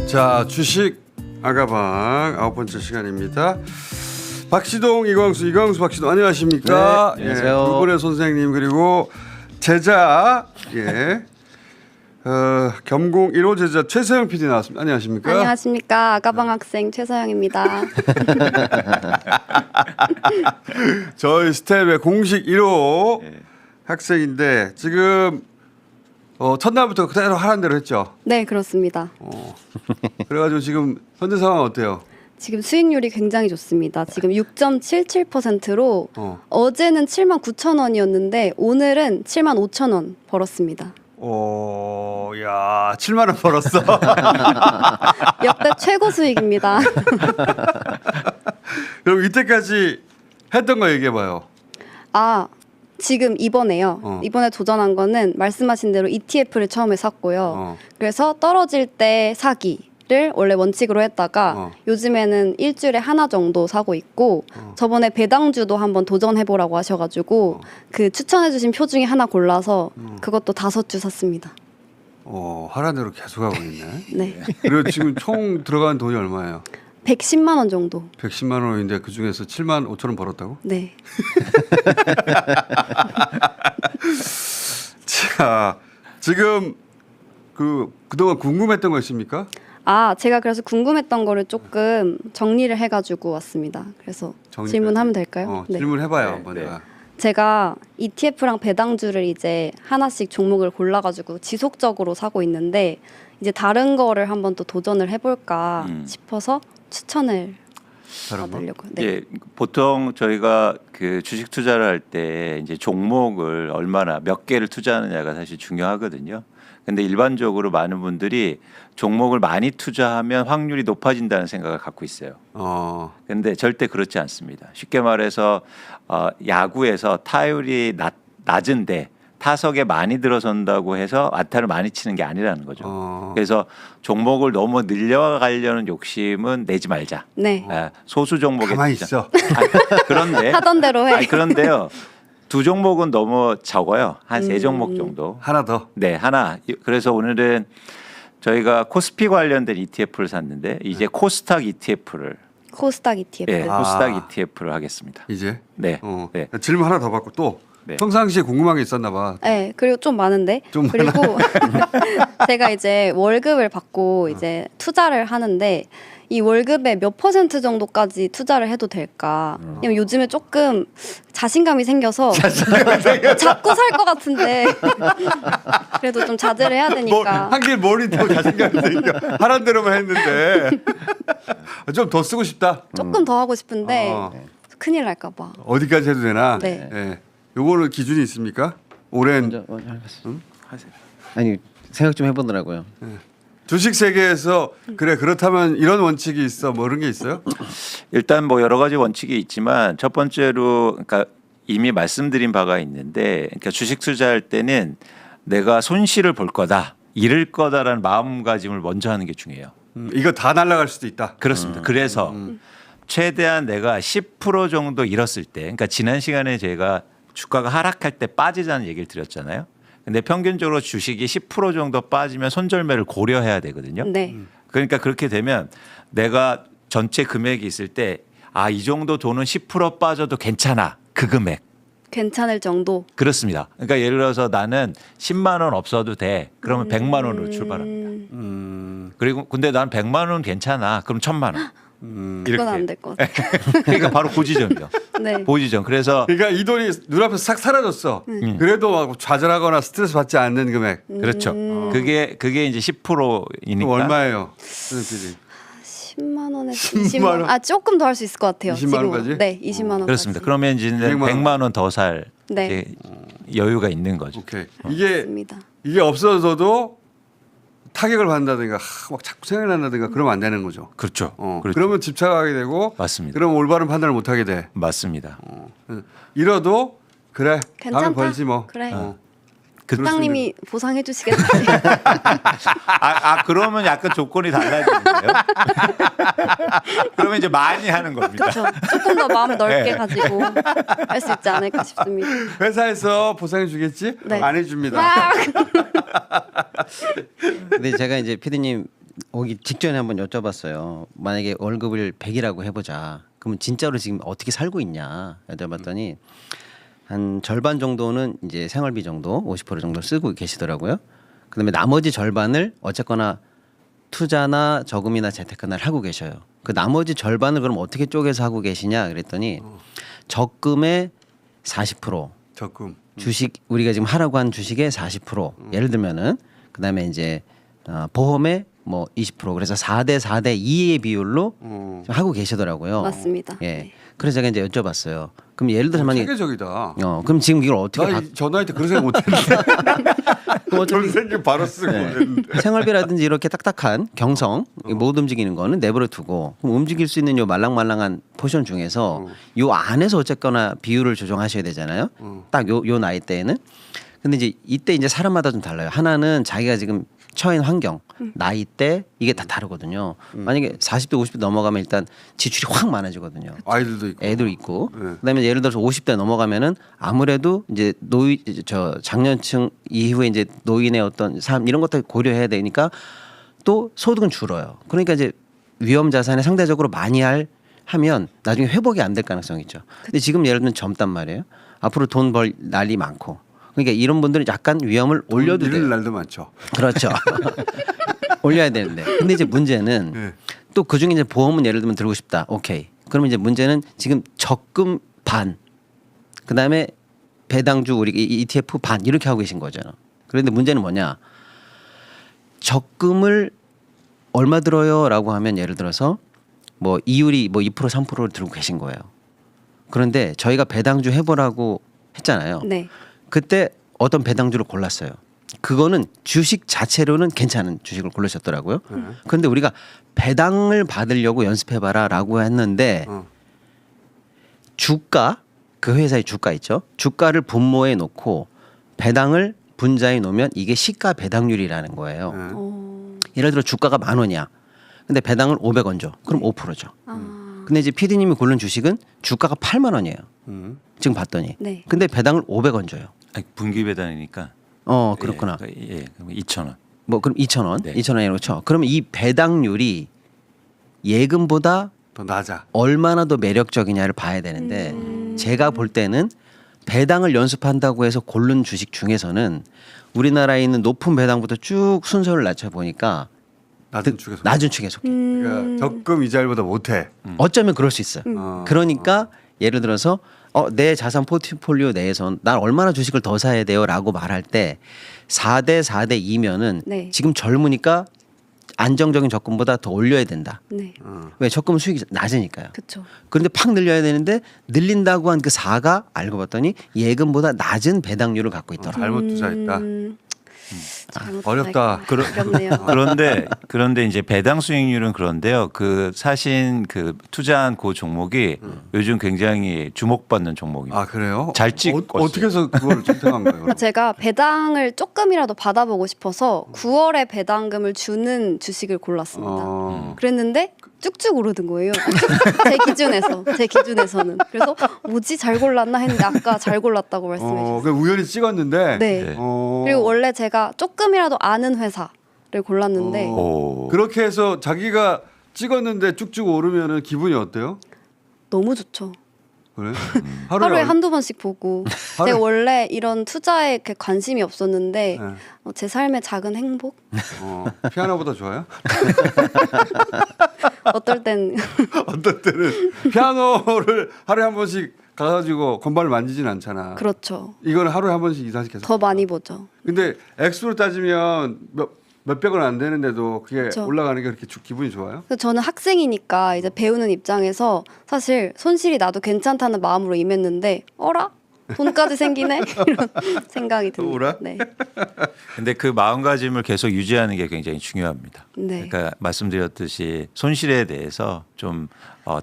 자, 주식 아가방 9번째 시간입니다. 박시동, 이광수 박시동 안녕하십니까? 네, 안녕하세요. 두 분의 선생님 그리고 제자 겸공 1호 제자 최서영 PD 나왔습니다. 안녕하십니까? 안녕하십니까. 아가방 학생 최서영입니다. 저희 스텝의 공식 1호 학생인데 지금 첫날부터 그대로 하라는 대로 했죠. 네, 그렇습니다. 그래가지고 지금 현재 상황 어때요? 지금 수익률이 굉장히 좋습니다. 지금 6.77%로 어제는 79,000원이었는데 오늘은 75,000원 벌었습니다. 야, 7만 원 벌었어. 역대 최고 수익입니다. 그럼 이때까지 했던 거 얘기해봐요. 지금 이번에요. 이번에 도전한 거는 말씀하신 대로 ETF를 처음에 샀고요. 그래서 떨어질 때 사기를 원래 원칙으로 했다가 요즘에는 일주일에 하나 정도 사고 있고 저번에 배당주도 한번 도전해보라고 하셔가지고 그 추천해주신 표 중에 하나 골라서 그것도 5주 샀습니다. 하라는 대로 계속 하고 있네. 네. 그리고 지금 총 들어간 돈이 얼마예요? 110만 원 정도. 110만 원인데 그 중에서 7만 5천 원 벌었다고? 네. 자, 지금 그동안 궁금했던 거 있습니까? 제가 그래서 궁금했던 거를 조금 정리를 해가지고 왔습니다. 그래서 질문하면 될까요? 네. 질문해봐요. 네, 한번 네. 내가. 제가 ETF랑 배당주를 이제 하나씩 종목을 골라가지고 지속적으로 사고 있는데 이제 다른 거를 한번 또 도전을 해볼까 싶어서 추천을 다른 거? 받으려고요. 네. 예, 보통 저희가 그 주식 투자를 할 때 이제 종목을 얼마나 몇 개를 투자하느냐가 사실 중요하거든요. 근데 일반적으로 많은 분들이 종목을 많이 투자하면 확률이 높아진다는 생각을 갖고 있어요. 근데 절대 그렇지 않습니다. 쉽게 말해서 야구에서 타율이 낮은데 타석에 많이 들어선다고 해서 안타를 많이 치는 게 아니라는 거죠. 그래서 종목을 너무 늘려가려는 욕심은 내지 말자. 네. 소수 종목에 가만히 투자. 있어. 그런데 하던 대로 해. 그런데요. 두 종목은 너무 적어요. 한 세 종목 정도. 하나 더. 네, 하나. 그래서 오늘은 저희가 코스피 관련된 ETF를 샀는데 이제 코스닥 ETF를 코스닥 ETF. 코스닥 ETF를 하겠습니다. 이제. 네. 네. 질문 하나 더 받고 또. 네. 평상시에 궁금한 게 있었나 봐. 네, 그리고 좀 많은데. 그리고 제가 이제 월급을 받고 이제 투자를 하는데 이 월급의 몇 % 정도까지 투자를 해도 될까? 왜냐면 요즘에 조금 자신감이 생겨서 자꾸 살 것 같은데 그래도 좀 자제를 해야 되니까. 한길 모니터 자신감이 생겨. 하란 대로만 했는데 좀 더 쓰고 싶다. 조금 더 하고 싶은데 큰일 날까 봐. 어디까지 해도 되나? 네. 예. 요거는 기준이 있습니까? 오랜 하세요. 아니 생각 좀 해보더라고요. 주식 세계에서 그래 그렇다면 이런 원칙이 있어 뭐 이런 게 있어요? 일단 뭐 여러 가지 원칙이 있지만 첫 번째로 그러니까 이미 말씀드린 바가 있는데 그러니까 주식 투자할 때는 내가 손실을 볼 거다, 잃을 거다라는 마음가짐을 먼저 하는 게 중요해요. 이거 다 날아갈 수도 있다. 그렇습니다. 그래서 최대한 내가 10% 정도 잃었을 때, 그러니까 지난 시간에 제가 주가가 하락할 때 빠지자는 얘기를 드렸잖아요. 근데 평균적으로 주식이 10% 정도 빠지면 손절매를 고려해야 되거든요. 네. 그러니까 그렇게 되면 내가 전체 금액이 있을 때 이 정도 돈은 10% 빠져도 괜찮아. 그 금액. 괜찮을 정도. 그렇습니다. 그러니까 예를 들어서 나는 10만 원 없어도 돼. 그러면 100만 원으로 출발합니다. 그리고 근데 난 100만 원 괜찮아. 그럼 1000만 원. 그건 안 될 것 같아요. 그러니까 바로 고지점이요. 네. 고지점. 그래서 그러니까 이 돈이 눈앞에서 싹 사라졌어. 그래도 막 좌절하거나 스트레스 받지 않는 금액. 그렇죠. 그게 이제 10%이니까. 그럼 얼마예요? 선생님 PD? 10만 원에 10만 20만 원. 조금 더 할 수 있을 것 같아요. 20만 원까지? 네, 20만 원. 그렇습니다. 그러면 이제 100만 원 더 살 네. 여유가 있는 거죠. 오케이. 맞습니다. 이게 없어져도 타격을 받는다든가 막 자꾸 생각난다든가 그러면 안 되는 거죠. 그렇죠. 그렇죠. 그러면 집착하게 되고 맞습니다. 그럼 올바른 판단을 못 하게 돼. 맞습니다. 잃어도 그래. 다음에 괜찮다. 벌지 뭐. 그래. 부장님이 보상해 주시겠다. 그러면 약간 조건이 달라지는데요. 그러면 이제 많이 하는 겁니다. 그렇죠. 조금 더 마음 넓게 네. 가지고 할 수 있지 않을까 싶습니다. 회사에서 보상해 주겠지? 네. 안 해줍니다. 아, 근데 제가 이제 피디님 오기 직전에 한번 여쭤봤어요. 만약에 월급을 100이라고 해보자. 그러면 진짜로 지금 어떻게 살고 있냐 여쭤봤더니 한 절반 정도는 이제 생활비 정도 50% 정도 쓰고 계시더라고요. 그다음에 나머지 절반을 어쨌거나 투자나 저금이나 재테크나를 하고 계셔요. 그 나머지 절반을 그럼 어떻게 쪼개서 하고 계시냐 그랬더니 적금의 40% 적금. 주식 우리가 지금 하라고 한 주식의 40% 예를 들면은 그다음에 이제 보험의 뭐 20% 그래서 4대 4대 2의 비율로 지금 하고 계시더라고요. 맞습니다. 예. 네. 그래서 제가 이제 여쭤봤어요. 그럼 예를 들어서 만약에 체계적이다. 그럼 지금 이걸 어떻게 나 전화할 때 그런 생각 못했는데. 그런 생각 바로 쓰고 그랬는데. 생활비라든지 이렇게 딱딱한 경성 못 움직이는 거는 내버려 두고 그럼 움직일 수 있는 요 말랑말랑한 포션 중에서 요 안에서 어쨌거나 비율을 조정하셔야 되잖아요. 딱 요 나이 때에는. 근데 이제 이때 이제 사람마다 좀 달라요. 하나는 자기가 지금 처한 환경, 나이 때 이게 다 다르거든요. 만약에 40대 50대 넘어가면 일단 지출이 확 많아지거든요. 아이들도 있고. 애들 있고 네. 그다음에 예를 들어서 50대 넘어가면은 아무래도 이제 장년층 이후에 이제 노인의 어떤 삶 이런 것들 고려해야 되니까 또 소득은 줄어요. 그러니까 이제 위험 자산에 상대적으로 많이 하면 나중에 회복이 안 될 가능성이 있죠. 근데 지금 예를 들면 젊단 말이에요. 앞으로 돈 벌 날이 많고 그러니까 이런 분들은 약간 위험을 올려도 잃을 돼요. 날도 많죠. 그렇죠. 올려야 되는데. 근데 이제 문제는 네. 또 그중에 이제 보험은 예를 들면 들고 싶다. 오케이. 그러면 이제 문제는 지금 적금 반, 그다음에 배당주 우리 ETF 반 이렇게 하고 계신 거잖아. 그런데 문제는 뭐냐? 적금을 얼마 들어요라고 하면 예를 들어서 뭐 이율이 뭐 2% 3%를 들고 계신 거예요. 그런데 저희가 배당주 해보라고 했잖아요. 네. 그때 어떤 배당주를 골랐어요. 그거는 주식 자체로는 괜찮은 주식을 고르셨더라고요. 그런데 우리가 배당을 받으려고 연습해봐라라고 했는데 주가 그 회사의 주가 있죠. 주가를 분모에 놓고 배당을 분자에 놓으면 이게 시가 배당률이라는 거예요. 예를 들어 주가가 10,000원이야. 근데 배당을 500원 줘. 그럼 5%죠. 근데 이제 PD님이 고른 주식은 주가가 80,000원이에요. 지금 봤더니. 네. 근데 배당을 500원 줘요. 아니, 분기 배당이니까. 그렇구나. 예, 그럼 2,000원. 뭐 그럼 2,000원, 네. 2,000원이라고 쳐. 그러면 이 배당률이 예금보다 더 낮아. 얼마나 더 매력적이냐를 봐야 되는데 제가 볼 때는 배당을 연습한다고 해서 고른 주식 중에서는 우리나라에 있는 높은 배당부터 쭉 순서를 낮춰 보니까 낮은 축에서. 낮은 축에 속해. 그러니까 적금 이자율보다 못해. 어쩌면 그럴 수 있어요. 그러니까 예를 들어서 내 자산 포트폴리오 내에선 난 얼마나 주식을 더 사야 돼요라고 말할 때 4대 4대 2면은 네. 지금 젊으니까 안정적인 적금보다 더 올려야 된다. 네. 왜 적금 수익이 낮으니까요. 그렇죠. 그런데 팍 늘려야 되는데 늘린다고 한 그 4가 알고 봤더니 예금보다 낮은 배당률을 갖고 있더라. 잘못 투자했다. 어렵다. 어렵네요. 그런데 이제 배당 수익률은 그런데요. 그 사신 그 투자한 그 종목이 요즘 굉장히 주목받는 종목입니다. 아 그래요? 잘 찍었어요. 어떻게 해서 그걸 선택한 거예요? 제가 배당을 조금이라도 받아보고 싶어서 9월에 배당금을 주는 주식을 골랐습니다. 그랬는데 쭉쭉 오르는 거예요. 제 기준에서는. 그래서 뭐지 잘 골랐나 했는데 아까 잘 골랐다고 말씀해 주셨어요. 그 우연히 찍었는데. 네. 네. 그리고 원래 제가 조금이라도 아는 회사를 골랐는데 오. 그렇게 해서 자기가 찍었는데 쭉쭉 오르면은 기분이 어때요? 너무 좋죠. 그래? 하루에 한두 번씩 보고 하루에- 제가 원래 이런 투자에 이렇게 관심이 없었는데 네. 제 삶의 작은 행복? 피아노보다 좋아요? 어떨 땐 어떤 때는 피아노를 하루에 한 번씩 가가지고 건반을 만지진 않잖아. 그렇죠. 이거는 하루에 한 번씩 이상씩 계속. 더 많이 보죠. 근데 액수로 따지면 몇백 원 안 되는데도 그게 그쵸. 올라가는 게 그렇게 기분이 좋아요? 그래서 저는 학생이니까 이제 배우는 입장에서 사실 손실이 나도 괜찮다는 마음으로 임했는데 어라? 돈까지 생기네? 이런 생각이 듭니다. 어라? 네. 근데 그 마음가짐을 계속 유지하는 게 굉장히 중요합니다. 네. 그러니까 말씀드렸듯이 손실에 대해서 좀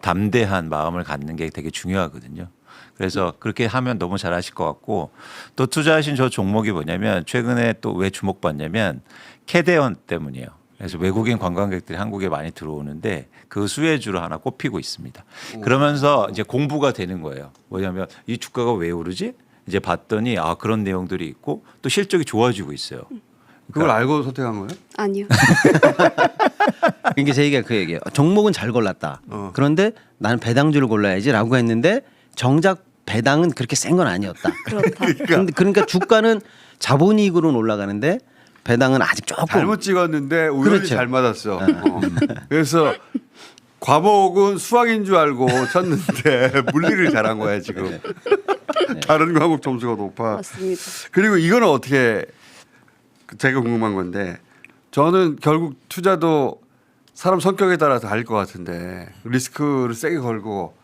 담대한 마음을 갖는 게 되게 중요하거든요. 그래서 그렇게 하면 너무 잘하실 것 같고 또 투자하신 저 종목이 뭐냐면 최근에 또 왜 주목받냐면 캐대언 때문이에요. 그래서 외국인 관광객들이 한국에 많이 들어오는데 그 수혜주로 하나 꼽히고 있습니다. 그러면서 이제 공부가 되는 거예요. 뭐냐면 이 주가가 왜 오르지? 이제 봤더니 그런 내용들이 있고 또 실적이 좋아지고 있어요. 그걸 알고 선택한 거예요? 아니요. 이게 제 얘기가 그 얘기예요. 종목은 잘 골랐다. 그런데 나는 배당주를 골라야지라고 했는데 정작 배당은 그렇게 센 건 아니었다. 그렇다. 그러니까 주가는 자본이익으로는 올라가는데 배당은 아직 조금 잘못 찍었는데 우연히 그렇죠. 잘 맞았어. 그래서 과목은 수학인 줄 알고 쳤는데 물리를 잘한 거야 지금. 다른 과목 점수가 높아. 맞습니다. 그리고 이거는 어떻게 제가 궁금한 건데 저는 결국 투자도 사람 성격에 따라서 다를 것 같은데 리스크를 세게 걸고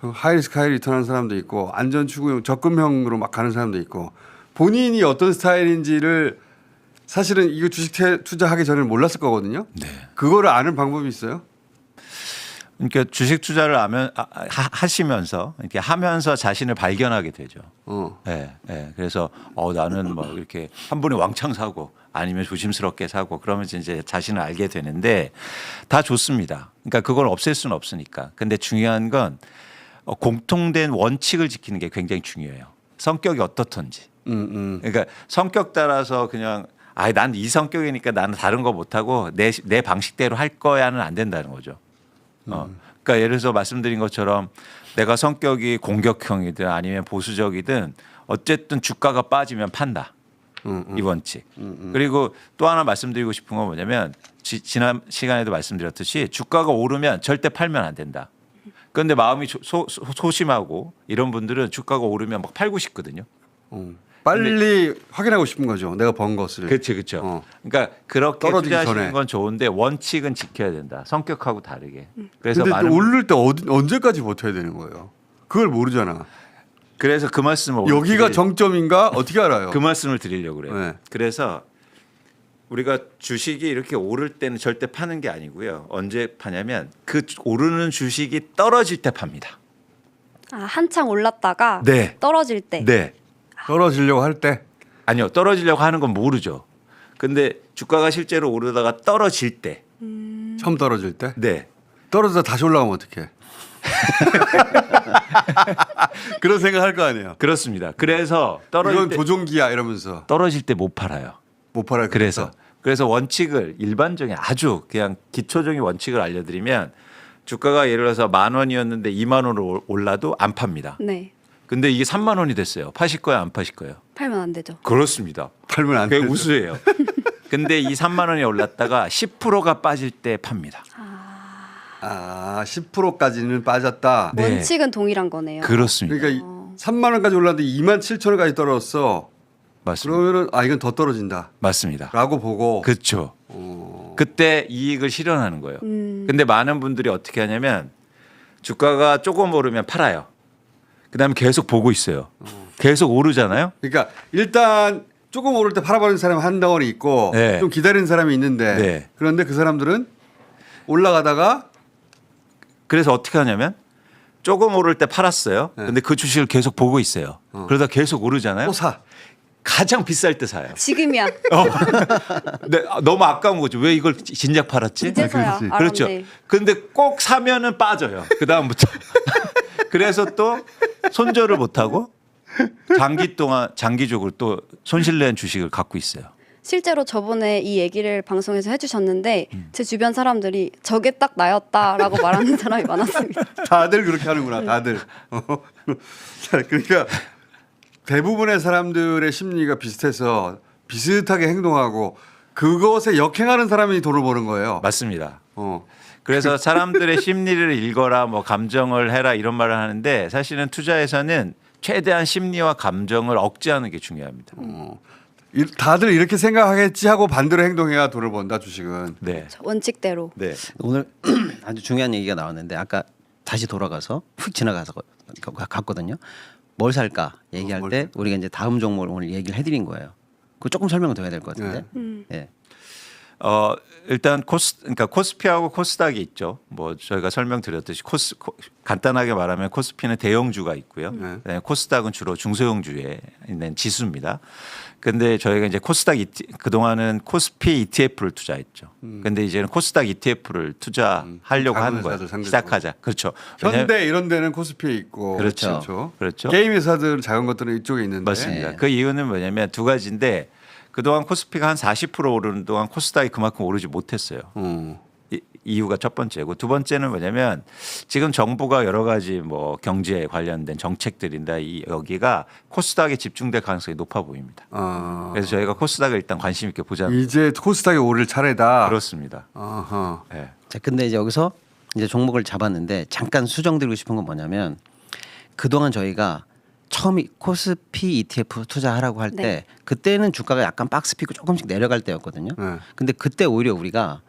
하이리스크 하이리턴 하는 사람도 있고 안전 추구형 적금형으로 막 가는 사람도 있고 본인이 어떤 스타일인지를 사실은 이거 주식 투자하기 전에는 몰랐을 거거든요. 네. 그거를 아는 방법이 있어요? 그러니까 주식 투자를 하시면서 이렇게 하면서 자신을 발견하게 되죠. 예, 예. 그래서 나는 뭐 이렇게 한 번에 왕창 사고 아니면 조심스럽게 사고 그러면서 이제 자신을 알게 되는데 다 좋습니다. 그러니까 그걸 없앨 수는 없으니까. 근데 중요한 건 공통된 원칙을 지키는 게 굉장히 중요해요. 성격이 어떻든지. 그러니까 성격 따라서 그냥 난 이 성격이니까 나는 다른 거 못하고 내 방식대로 할 거야는 안 된다는 거죠. 그러니까 예를 들어서 말씀드린 것처럼 내가 성격이 공격형이든 아니면 보수적이든 어쨌든 주가가 빠지면 판다. 이 원칙. 그리고 또 하나 말씀드리고 싶은 건 뭐냐면 지난 시간에도 말씀드렸듯이 주가가 오르면 절대 팔면 안 된다. 그런데 마음이 소심하고 이런 분들은 주가가 오르면 막 팔고 싶거든요. 빨리 확인하고 싶은 거죠. 내가 번 것을. 그렇죠, 그렇죠. 그러니까 그렇게 떨어지기 투자하시는 전에. 건 좋은데 원칙은 지켜야 된다. 성격하고 다르게. 그래서 근데 많은 오를 때 언제까지 버텨야 되는 거예요? 그걸 모르잖아. 그래서 그 말씀을 오늘 여기가 드릴- 정점인가 어떻게 알아요? 그 말씀을 드리려고 그래요. 네. 그래서 우리가 주식이 이렇게 오를 때는 절대 파는 게 아니고요. 언제 파냐면 그 오르는 주식이 떨어질 때 팝니다. 한창 올랐다가 네. 떨어질 때. 네. 떨어지려고 할 때. 아니요. 떨어지려고 하는 건 모르죠. 근데 주가가 실제로 오르다가 떨어질 때. 처음 떨어질 때. 네. 떨어져서 다시 올라가면 어떡해? 그런 생각할 거 아니에요. 그렇습니다. 그래서 이건 때 조종기야 이러면서 떨어질 때 못 팔아요. 못 팔아요. 그래서 원칙을 일반적인 아주 그냥 기초적인 원칙을 알려드리면 주가가 예를 들어서 10,000원이었는데 2만 원으로 올라도 안 팝니다. 네. 근데 이게 3만 원이 됐어요. 파실 거예요, 안 파실 거예요? 팔면 안 되죠. 그렇습니다. 팔면 안 그게 되죠. 우수해요. 근데 이 3만 원이 올랐다가 10%가 빠질 때 팝니다. 10%까지는 빠졌다. 네. 원칙은 동일한 거네요. 그렇습니다. 그러니까 3만 원까지 올랐는데 27,000원까지 떨어졌어. 맞습니다. 그러면은 이건 더 떨어진다라고 맞습니다. 보고. 그렇죠. 그때 이익을 실현하는 거예요. 근데 많은 분들이 어떻게 하냐면 주가가 조금 오르면 팔아요. 그다음에 계속 보고 있어요. 계속 오르잖아요. 그러니까 일단 조금 오를 때 팔아버리는 사람이 한 덩어리 있고 네. 좀 기다리는 사람이 있는데 네. 그런데 그 사람들은 올라가다가 그래서 어떻게 하냐면 조금 오를 때 팔았어요. 근데 그 주식을 계속 보고 있어요. 그러다 계속 오르잖아요. 또 사. 가장 비쌀 때 사요. 지금이야. 네, 너무 아까운 거죠. 왜 이걸 진작 팔았지? 이제서야 그렇지. 그렇죠. 알았네. 근데 꼭 사면은 빠져요. 그 다음부터. 그래서 또 손절을 못 하고 장기적으로 또 손실낸 주식을 갖고 있어요. 실제로 저번에 이 얘기를 방송에서 해주셨는데 제 주변 사람들이 저게 딱 나였다라고 말하는 사람이 많았습니다. 다들 그렇게 하는구나. 다들. 자, 그러니까 대부분의 사람들의 심리가 비슷해서 비슷하게 행동하고 그것에 역행하는 사람이 돈을 버는 거예요. 맞습니다. 어. 그래서 사람들의 심리를 읽어라, 뭐 감정을 해라 이런 말을 하는데 사실은 투자에서는 최대한 심리와 감정을 억제하는 게 중요합니다. 다들 이렇게 생각하겠지 하고 반대로 행동해야 돈을 번다 주식은. 네. 원칙대로. 네. 오늘 아주 중요한 얘기가 나왔는데 아까 다시 돌아가서 휙 지나가서 갔거든요. 뭘 살까 얘기할 뭘 때 우리가 이제 다음 종목을 오늘 얘기를 해드린 거예요. 그 조금 설명을 더 해야 될 것 같은데. 예. 일단 그러니까 코스피하고 코스닥이 있죠. 뭐 저희가 설명드렸듯이 간단하게 말하면 코스피는 대형주가 있고요. 그다음에 코스닥은 주로 중소형주에 있는 지수입니다. 근데 저희가 이제 그동안은 코스피 ETF를 투자했죠. 근데 이제는 코스닥 ETF를 투자하려고 하는 거예요. 상대적으로. 시작하자. 그렇죠. 현대 이런 데는 코스피에 있고 그렇죠. 그렇죠. 게임 회사들 작은 것들은 이쪽에 있는데 맞습니다. 네. 그 이유는 뭐냐면 두 가지인데 그동안 코스피가 한 40% 오르는 동안 코스닥이 그만큼 오르지 못했어요. 이유가 첫 번째고 두 번째는 뭐냐면 지금 정부가 여러 가지 뭐 경제에 관련된 정책들인다 여기가 코스닥에 집중될 가능성이 높아 보입니다. 그래서 저희가 코스닥을 일단 관심 있게 보자. 이제 코스닥이 오를 차례다. 그렇습니다. 아하. 네. 자, 근데 이제 여기서 이제 종목을 잡았는데 잠깐 수정드리고 싶은 건 뭐냐면 그동안 저희가 처음 코스피 ETF 투자하라고 할 때 네. 그때는 주가가 약간 박스 피고 조금씩 내려갈 때였거든요. 네. 근데 그때 오히려 우리가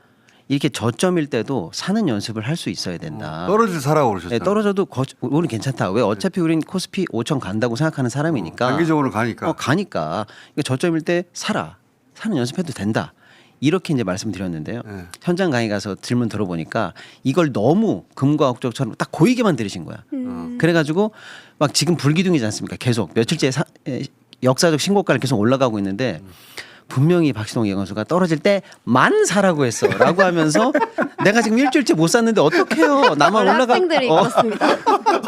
이렇게 저점일 때도 사는 연습을 할 수 있어야 된다. 떨어질 사라고 그러셨잖아요. 네, 떨어져도 우리 괜찮다. 왜 어차피 우린 코스피 5천 간다고 생각하는 사람이니까. 단기적으로 가니까. 가니까. 그러니까 저점일 때 사는 연습해도 된다. 이렇게 이제 말씀드렸는데요. 네. 현장 강의 가서 질문 들어보니까 이걸 너무 금과 억적처럼 딱 고이게만 들으신 거야. 그래가지고 막 지금 불기둥이지 않습니까? 계속 며칠째 역사적 신고가를 계속 올라가고 있는데 분명히 박시동 예건수가 떨어질 때만 사라고 했어라고 하면서 내가 지금 일주일째 못 샀는데 어떡해요? 나만 원래 올라가. 학생들이 그렇습니다.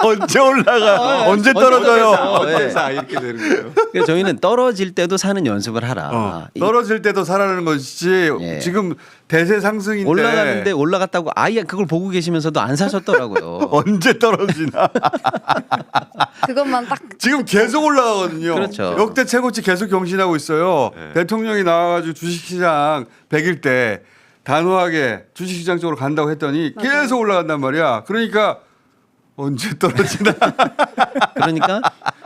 언제 올라가? 언제 떨어져요? 언제 사 이렇게 되는 거예요. 그래서 저희는 떨어질 때도 사는 연습을 하라. 떨어질 때도 사라는 것이지 예. 지금 대세 상승인데 올라가는데 올라갔다고 아예 그걸 보고 계시면서도 안 사셨더라고요. 언제 떨어지나? 그것만 딱 지금 계속 올라가거든요. 그렇죠. 역대 최고치 계속 경신하고 있어요. 네. 대통령이 나와가지고 주식시장 100일 때 단호하게 주식시장 쪽으로 간다고 했더니 맞아요. 계속 올라간단 말이야. 그러니까 언제 떨어지나? 그러니까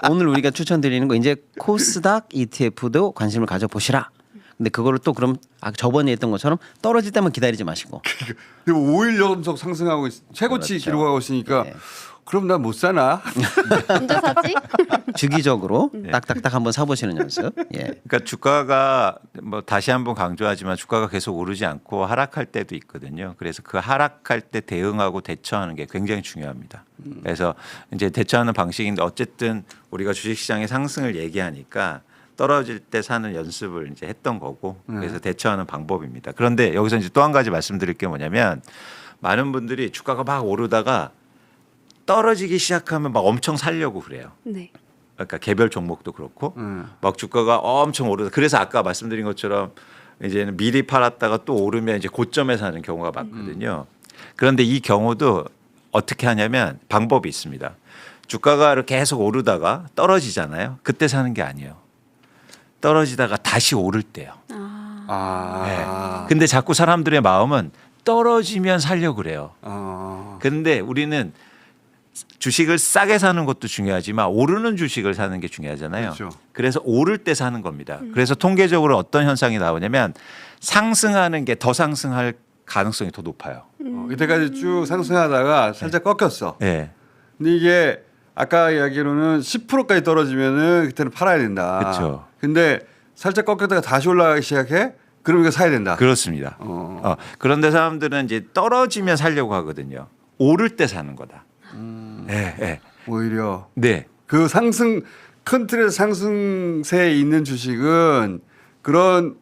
오늘 우리가 추천드리는 거 이제 코스닥 ETF도 관심을 가져보시라. 근데 그거를 또 그럼 저번에 했던 것처럼 떨어질 때만 기다리지 마시고 그리고 5일 연속 상승하고 최고치 그렇죠. 기록하고 있으니까 네. 그럼 난 못 사나? 언제 사지? 주기적으로 딱딱딱 한번 사보시는 연습. 예. 그러니까 주가가 뭐 다시 한번 강조하지만 주가가 계속 오르지 않고 하락할 때도 있거든요. 그래서 그 하락할 때 대응하고 대처하는 게 굉장히 중요합니다. 그래서 이제 대처하는 방식인데 어쨌든 우리가 주식시장의 상승을 얘기하니까 떨어질 때 사는 연습을 이제 했던 거고 그래서 대처하는 방법입니다. 그런데 여기서 이제 또 한 가지 말씀드릴 게 뭐냐면 많은 분들이 주가가 막 오르다가 떨어지기 시작하면 막 엄청 살려고 그래요. 네. 그러니까 개별 종목도 그렇고 막 주가가 엄청 오르다. 그래서 아까 말씀드린 것처럼 이제는 미리 팔았다가 또 오르면 이제 고점에 사는 경우가 많거든요. 그런데 이 경우도 어떻게 하냐면 방법이 있습니다. 주가가 이렇게 계속 오르다가 떨어지잖아요. 그때 사는 게 아니에요. 떨어지다가 다시 오를 때요. 아. 근데 자꾸 사람들의 마음은 떨어지면 살려고 그래요. 아. 그런데 우리는 주식을 싸게 사는 것도 중요하지만 오르는 주식을 사는 게 중요하잖아요. 그렇죠. 그래서 오를 때 사는 겁니다. 그래서 통계적으로 어떤 현상이 나오냐면 상승하는 게 더 상승할 가능성이 더 높아요. 이때까지 쭉 상승하다가 살짝 꺾였어. 네. 근데 이게 아까 이야기로는 10%까지 떨어지면은 그때는 팔아야 된다. 그렇죠. 근데 살짝 꺾였다가 다시 올라가기 시작해? 그럼 이거 사야 된다. 그렇습니다. 그런데 사람들은 이제 떨어지면 살려고 하거든요. 오를 때 사는 거다. 네, 네. 오히려 네. 그 상승 큰 틀에서 상승세에 있는 주식은 그런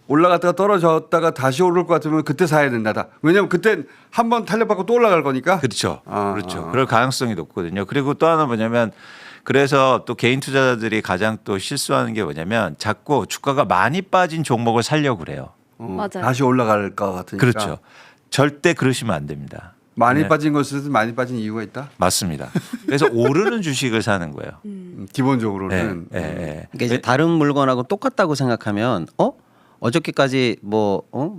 올라갔다가 떨어졌다가 다시 오를 것 같으면 그때 사야 된다. 왜냐하면 그땐 한번 탄력받고 또 올라갈 거니까. 그렇죠. 아, 그렇죠. 그럴 가능성이 높거든요. 그리고 또 하나 뭐냐면 그래서 또 개인 투자자들이 가장 또 실수하는 게 뭐냐면 자꾸 주가가 많이 빠진 종목을 살려고 그래요. 맞아요. 다시 올라갈 것 같으니까. 그렇죠. 절대 그러시면 안 됩니다. 많이 네. 빠진 것은 많이 빠진 이유가 있다. 맞습니다. 그래서 오르는 주식을 사는 거예요. 기본적으로는. 네, 네, 네. 그러니까 이제 다른 물건하고 똑같다고 생각하면 어저께까지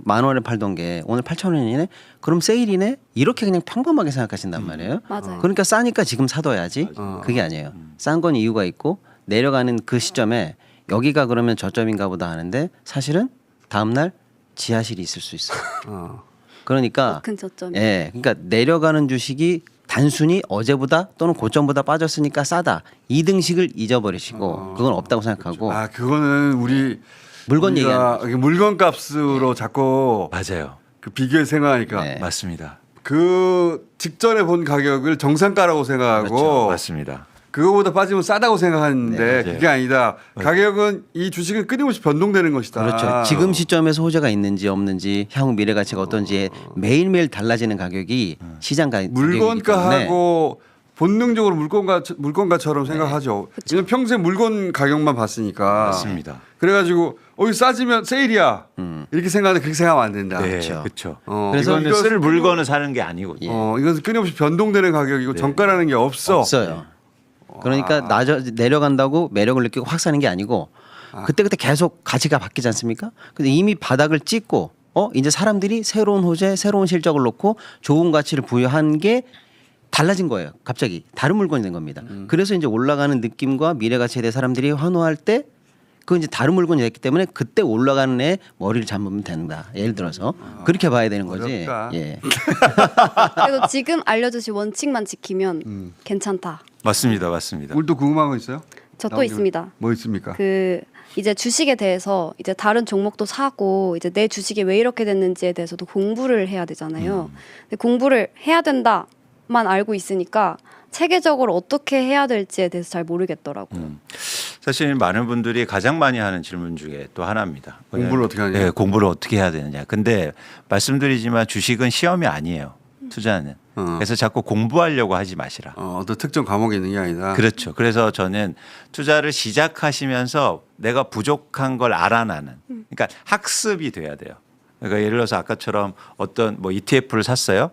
만 원에 팔던 게 오늘 8,000원이네? 그럼 세일이네? 이렇게 그냥 평범하게 생각하신단 말이에요. 맞아요. 그러니까 싸니까 지금 사둬야지. 그게 아니에요. 싼 건 이유가 있고 내려가는 그 시점에 여기가 그러면 저점인가 보다 하는데 사실은 다음 날 지하실이 있을 수 있어요. 그러니까 큰 저점. 예. 그러니까 내려가는 주식이 단순히 어제보다 또는 고점보다 빠졌으니까 싸다. 이 등식을 잊어버리시고 그건 없다고 생각하고 아 그거는 우리 물건 우리가 얘기하는 이게 물건 값으로 자꾸 맞아요. 그 비교해 생각하니까 네. 맞습니다. 그 직전에 본 가격을 정상가라고 생각하고 그렇죠. 맞습니다. 그거보다 빠지면 싸다고 생각하는데 네, 맞아요. 그게 아니다. 가격은 이 주식은 끊임없이 변동되는 것이다. 그렇죠. 지금 시점에서 호재가 있는지 없는지 향후 미래 가치가 어떤지 매일매일 달라지는 가격이 시장 가격이기 때문에 물건가하고 본능적으로 물건가처럼 생각하죠. 왜냐면 평생 물건 가격만 봤으니까. 맞습니다. 그래가지고 이거 싸지면 세일이야 이렇게 생각하는데 그렇게 생각하면 안 된다. 네, 그렇죠. 그렇죠. 그래서 이거는 쓸 물건을 사는 게 아니거든요. 이것은 끊임없이 변동되는 가격이고 정가라는 게 없어. 없어요. 그러니까 내려간다고 매력을 느끼고 확 사는 게 아니고 그때그때 계속 가치가 바뀌지 않습니까? 근데 이미 바닥을 찍고 이제 사람들이 새로운 호재, 새로운 실적을 놓고 좋은 가치를 부여한 게 달라진 거예요. 갑자기 다른 물건이 된 겁니다. 그래서 이제 올라가는 느낌과 미래 가치에 대해 사람들이 환호할 때 그건 이제 다른 물건이 됐기 때문에 그때 올라가는 애 머리를 잡으면 된다. 예를 들어서 그렇게 봐야 되는 거지. 어렵다. 예. 그래서 지금 알려주신 원칙만 지키면 괜찮다. 맞습니다, 맞습니다. 우리 또 궁금한 거 있어요? 저 또 나온 김에. 있습니다. 뭐 있습니까? 그 이제 주식에 대해서 이제 다른 종목도 사고 이제 내 주식이 왜 이렇게 됐는지에 대해서도 공부를 해야 되잖아요. 근데 공부를 해야 된다만 알고 있으니까 체계적으로 어떻게 해야 될지에 대해서 잘 모르겠더라고요. 사실 많은 분들이 가장 많이 하는 질문 중에 또 하나입니다. 공부를 어떻게 하냐? 네, 공부를 어떻게 해야 되느냐. 근데 말씀드리지만 주식은 시험이 아니에요. 투자는. 그래서 자꾸 공부하려고 하지 마시라. 어떤 특정 과목이 있는 게 아니다. 그렇죠. 그래서 저는 투자를 시작하시면서 내가 부족한 걸 알아나는, 그러니까 학습이 돼야 돼요. 그러니까 예를 들어서 아까처럼 어떤 뭐 ETF를 샀어요.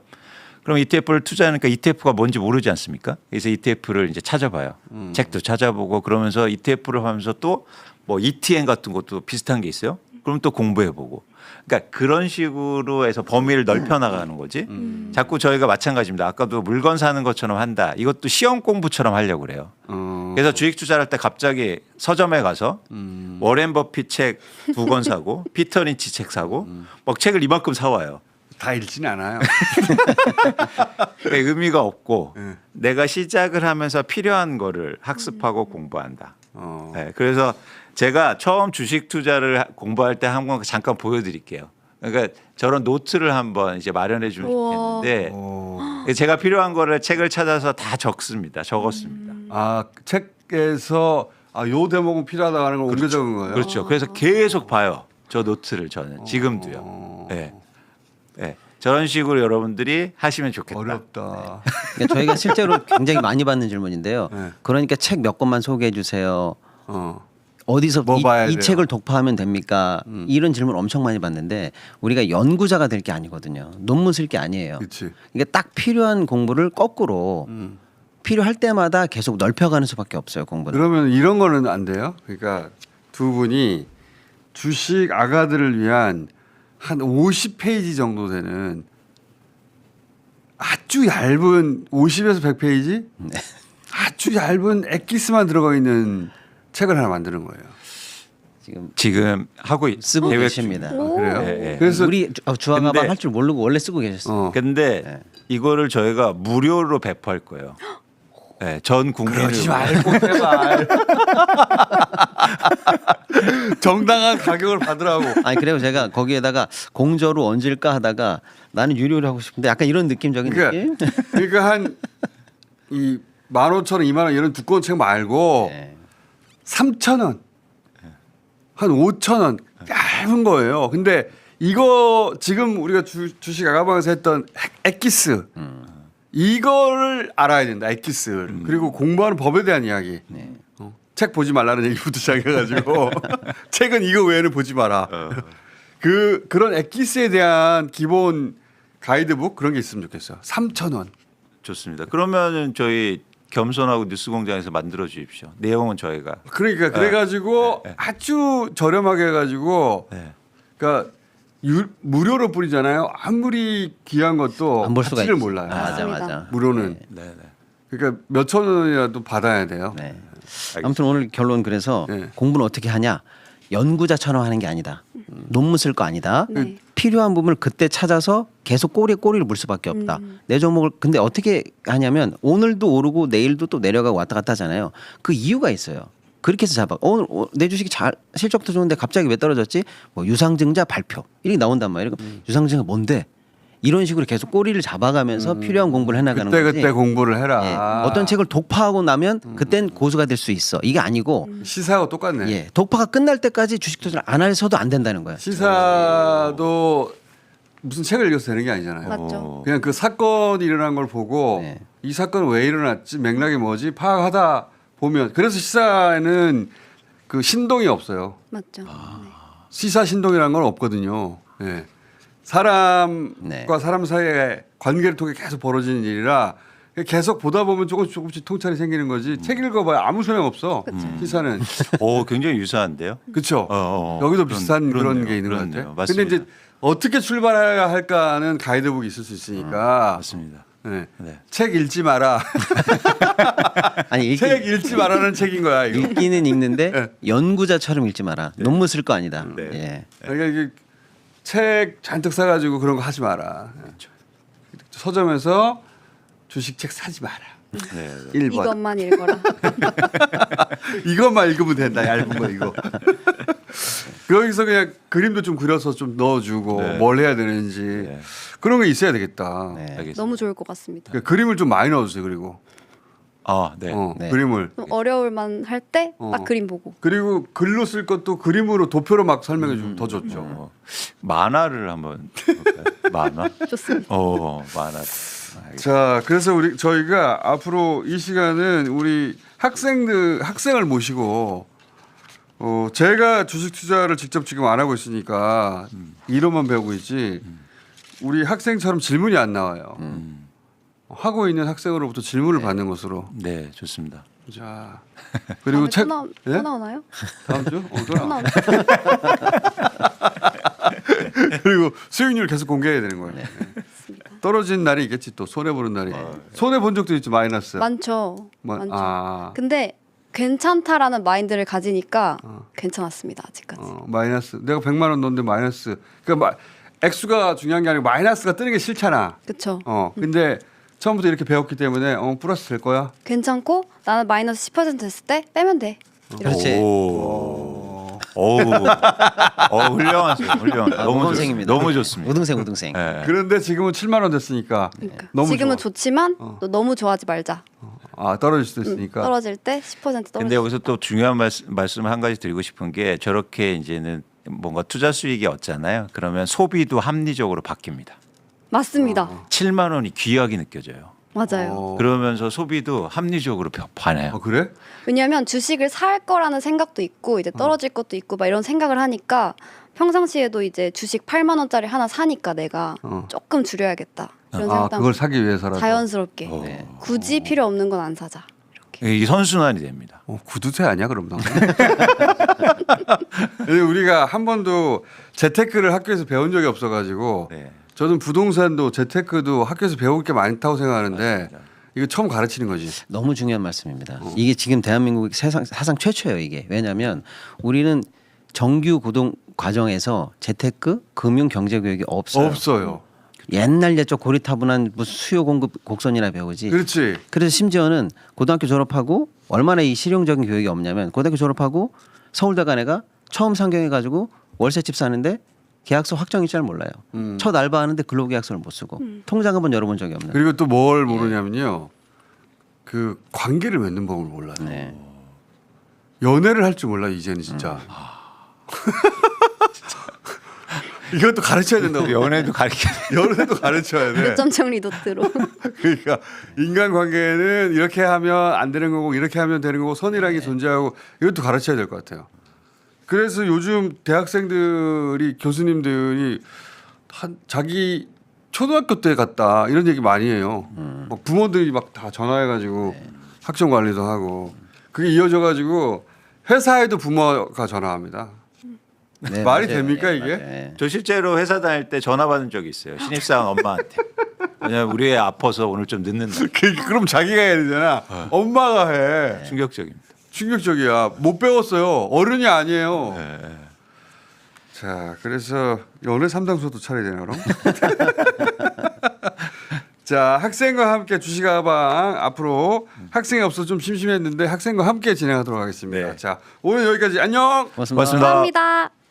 그럼 ETF를 투자하니까 ETF가 뭔지 모르지 않습니까? 그래서 ETF를 이제 찾아봐요. 책도 찾아보고 그러면서 ETF를 하면서 또 뭐 ETN 같은 것도 비슷한 게 있어요. 그럼 또 공부해보고. 그러니까 그런 식으로 해서 범위를 넓혀 나가는 거지. 자꾸 저희가 마찬가지입니다. 아까도 물건 사는 것처럼 한다. 이것도 시험 공부처럼 하려고 그래요. 그래서 주식 투자를 할 때 갑자기 서점에 가서 워렌 버핏 책 2권 사고 피터 린치 책 사고 막 책을 이만큼 사와요. 다 읽지는 않아요. 의미가 없고 내가 시작을 하면서 필요한 거를 학습하고 공부한다. 네, 그래서 제가 처음 주식 투자를 공부할 때 한번 잠깐 보여드릴게요. 그러니까 저런 노트를 한번 이제 마련해 주면 좋겠는데 제가 필요한 거를 책을 찾아서 다 적었습니다. 책에서 요 대목은 필요하다고 하는 걸 옮겨 적은 거예요. 그렇죠. 그래서 계속 봐요. 저 노트를 저는 지금도요. 네. 네. 저런 식으로 여러분들이 하시면 좋겠다. 어렵다. 그러니까 저희가 실제로 굉장히 많이 받는 질문인데요. 네. 그러니까 책 몇 권만 소개해 주세요. 어디서 뭐 봐야 이 돼요? 책을 독파하면 됩니까? 이런 질문 엄청 많이 받는데 우리가 연구자가 될 게 아니거든요. 논문 쓸 게 아니에요. 그치. 그러니까 딱 필요한 공부를 거꾸로 필요할 때마다 계속 넓혀가는 수밖에 없어요. 공부는. 그러면 이런 거는 안 돼요? 그러니까 두 분이 주식 아가들을 위한 한 50페이지 정도 되는 아주 얇은 50에서 100페이지? 네. 아주 얇은 엑기스만 들어가 있는 책을 하나 만드는 거예요. 지금 하고 쓰고 계획 계십니다. 그래요? 네, 네. 그래서 우리 주아가방 근데- 할 줄 모르고 원래 쓰고 계셨어요. 근데 네. 이거를 저희가 무료로 배포할 거예요. 네, 전 국민을 그러지 말고 제발. 정당한 가격을 받으라고. 아니 그래요. 제가 거기에다가 공저로 얹을까 하다가 나는 유료로 하고 싶은데 약간 이런 느낌적인 느낌. 그러니까 한 이 15,000원, 2만 원 이런 두꺼운 책 말고 네. 3,000원, 한 5,000원 얇은 거예요. 근데 이거 지금 우리가 주식 아가방에서 했던 엑기스 이거를 알아야 된다. 엑기스를. 그리고 공부하는 법에 대한 이야기. 네. 책 보지 말라는 얘기부터 시작해가지고 책은 이거 외에는 보지 마라. 그런 엑기스에 대한 기본 가이드북 그런 게 있으면 좋겠어요. 3,000원. 좋습니다. 그러면은 저희 겸손하고 뉴스공장에서 만들어 주십시오. 내용은 저희가. 그러니까 그래가지고 아주 저렴하게 해가지고 네. 그러니까 무료로 뿌리잖아요. 아무리 귀한 것도 안 볼 수가 가치를 있지. 몰라요. 맞아 맞습니다. 맞아. 무료는. 네, 네. 그러니까 몇천 원이라도 받아야 돼요. 네. 아무튼 오늘 결론 그래서 네. 공부는 어떻게 하냐? 연구자처럼 하는 게 아니다. 논문 쓸 거 아니다. 네. 필요한 부분을 그때 찾아서 계속 꼬리를 물 수밖에 없다. 내 종목을 근데 어떻게 하냐면 오늘도 오르고 내일도 또 내려가고 왔다 갔다 하잖아요. 그 이유가 있어요. 그렇게 해서 잡아. 오늘 내 주식이 실적도 좋은데 갑자기 왜 떨어졌지? 뭐 유상증자 발표 이렇게 나온단 말이에요. 유상증자가 뭔데? 이런 식으로 계속 꼬리를 잡아가면서 필요한 공부를 해나가는 거지. 그때 공부를 해라. 예. 어떤 책을 독파하고 나면 그땐 고수가 될 수 있어. 이게 아니고 시사하고 똑같네. 독파가 끝날 때까지 주식 투자를 안 해서도 안 된다는 거야. 시사도 무슨 책을 읽어서 되는 게 아니잖아요. 맞죠. 그냥 그 사건이 일어난 걸 보고 네. 이 사건은 왜 일어났지 맥락이 뭐지 파악하다 보면 그래서 시사에는 그 신동이 없어요. 맞죠. 네. 시사 신동이라는 건 없거든요. 예. 사람과 네. 사람 사이의 관계를 통해 계속 벌어지는 일이라 계속 보다 보면 조금씩 통찰이 생기는 거지. 책 읽어봐야 아무 소용 없어. 시사는. 굉장히 유사한데요. 그렇죠. 여기도 비슷한 그런 게 있는 것 같아요. 근데 맞습니다. 이제 어떻게 출발해야 할까는 가이드북이 있을 수 있으니까. 맞습니다. 네. 네. 책 읽지 마라. 아니 책 읽지 마라는 책인 거야. 이거. 읽기는 읽는데 네. 연구자처럼 읽지 마라. 논문 쓸 거 아니다. 네. 예. 그러니까 이게 책 잔뜩 사가지고 그런 거 하지 마라. 서점에서 주식책 사지 마라. 네. 1번. 이것만 읽어라. 이것만 읽으면 된다. 얇은 거 이거. 여기서 그냥 그림도 좀 그려서 좀 넣어주고 네. 뭘 해야 되는지 네. 그런 게 있어야 되겠다. 네. 알겠습니다. 너무 좋을 것 같습니다. 그러니까 그림을 좀 많이 넣어주세요. 그리고 네. 네. 그림을 좀 어려울만 할 때 딱 어. 그림 보고. 그리고 글로 쓸 것도 그림으로 도표로 막 설명해 주면 더 좋죠. 만화를 한번 볼까요? 만화? 좋습니다. 만화. 자, 그래서 저희가 앞으로 이 시간은 우리 학생을 모시고 제가 주식 투자를 직접 지금 안 하고 있으니까 이론만 배우고 있지 우리 학생처럼 질문이 안 나와요. 하고 있는 학생으로부터 질문을 받는 것으로. 네, 좋습니다. 자, 그리고 다음에 책 또 예? 나오나요? 다음 주? 또 또 나와. 나오나요? 그리고 수익률 계속 공개해야 되는 거예요. 맞습니다. 떨어진 날이 있겠지 또 손해 보는 날이. 손해 본 적도 있죠 마이너스. 많죠. 마- 많죠. 아. 근데 괜찮다라는 마인드를 가지니까 괜찮았습니다. 아직까지. 마이너스. 내가 100만 원 넣었는데 마이너스. 그러니까 액수가 중요한 게 아니고 마이너스가 뜨는 게 싫잖아. 그렇죠. 근데 처음부터 이렇게 배웠기 때문에 플러스 될 거야. 괜찮고 나는 마이너스 10% 됐을 때 빼면 돼. 그렇지. 훌륭하세요. 훌륭하세요. 너무 우등생입니다. 너무 좋습니다. 우등생. 네. 그런데 지금은 7만 원 됐으니까 그러니까. 너무 지금은 좋아. 좋지만 또 너무 좋아하지 말자. 떨어질 수도 있으니까. 떨어질 때 10% 떨어질 근데 여기서 또 중요한 말씀 한 가지 드리고 싶은 게 저렇게 이제는 뭔가 투자 수익이 없잖아요. 그러면 소비도 합리적으로 바뀝니다. 맞습니다. 7만 원이 귀하게 느껴져요. 맞아요. 그러면서 소비도 합리적으로 반해요. 그래? 왜냐하면 주식을 살 거라는 생각도 있고 이제 떨어질 것도 있고 막 이런 생각을 하니까 평상시에도 이제 주식 8만 원짜리 하나 사니까 내가 조금 줄여야겠다 이런 생각도 그걸 사기 위해서라도. 자연스럽게 네. 굳이 필요 없는 건 안 사자. 이 선순환이 됩니다. 구두쇠 아니야 그럼 너? 우리가 한 번도 재테크를 학교에서 배운 적이 없어가지고 네. 저는 부동산도 재테크도 학교에서 배울 게 많다고 생각하는데 이거 처음 가르치는 거지. 너무 중요한 말씀입니다. 이게 지금 대한민국 사상 최초예요. 이게 왜냐하면 우리는 정규 고등 과정에서 재테크, 금융, 경제 교육이 없어요. 없어요. 옛날 옛적 고리타분한 무슨 수요 공급 곡선이나 배우지. 그렇지. 그래서 심지어는 고등학교 졸업하고 얼마나 이 실용적인 교육이 없냐면 고등학교 졸업하고 서울대 간 애가 처음 상경해가지고 월세집 사는데 계약서 확정일자를 몰라요. 첫 알바하는데 근로계약서를 못 쓰고 통장 한번 열어본 적이 없는. 그리고 또 뭘 모르냐면요. 그 관계를 맺는 법을 몰라요. 네. 연애를 할 줄 몰라 이제는 진짜. 이것도 가르쳐야 된다고. 연애도 가르쳐. 연애도 가르쳐야 돼. 몇 점 정리 노트로. 그러니까 인간관계는 이렇게 하면 안 되는 거고 이렇게 하면 되는 거고 선이라는 게 존재하고 이것도 가르쳐야 될 것 같아요. 그래서 요즘 대학생들이 교수님들이 자기 초등학교 때 갔다 이런 얘기 많이 해요. 막 부모들이 막 다 전화해가지고 학점 관리도 하고 그게 이어져가지고 회사에도 부모가 전화합니다. 네, 말이 맞아요. 됩니까, 네, 이게? 맞아요. 저 실제로 회사 다닐 때 전화 받은 적이 있어요. 신입사원 엄마한테. 왜냐면 우리 애 아파서 오늘 좀 늦는다. 그럼 자기가 해야 되잖아. 엄마가 해. 충격적입니다. 충격적이야. 못 배웠어요. 어른이 아니에요. 자, 그래서 연애 상담소도 차려야 되나 그럼? 자, 학생과 함께 주식가방 앞으로 학생이 없어서 좀 심심했는데 학생과 함께 진행하도록 하겠습니다. 네. 자, 오늘 여기까지 안녕. 고맙습니다. 고맙습니다. 감사합니다.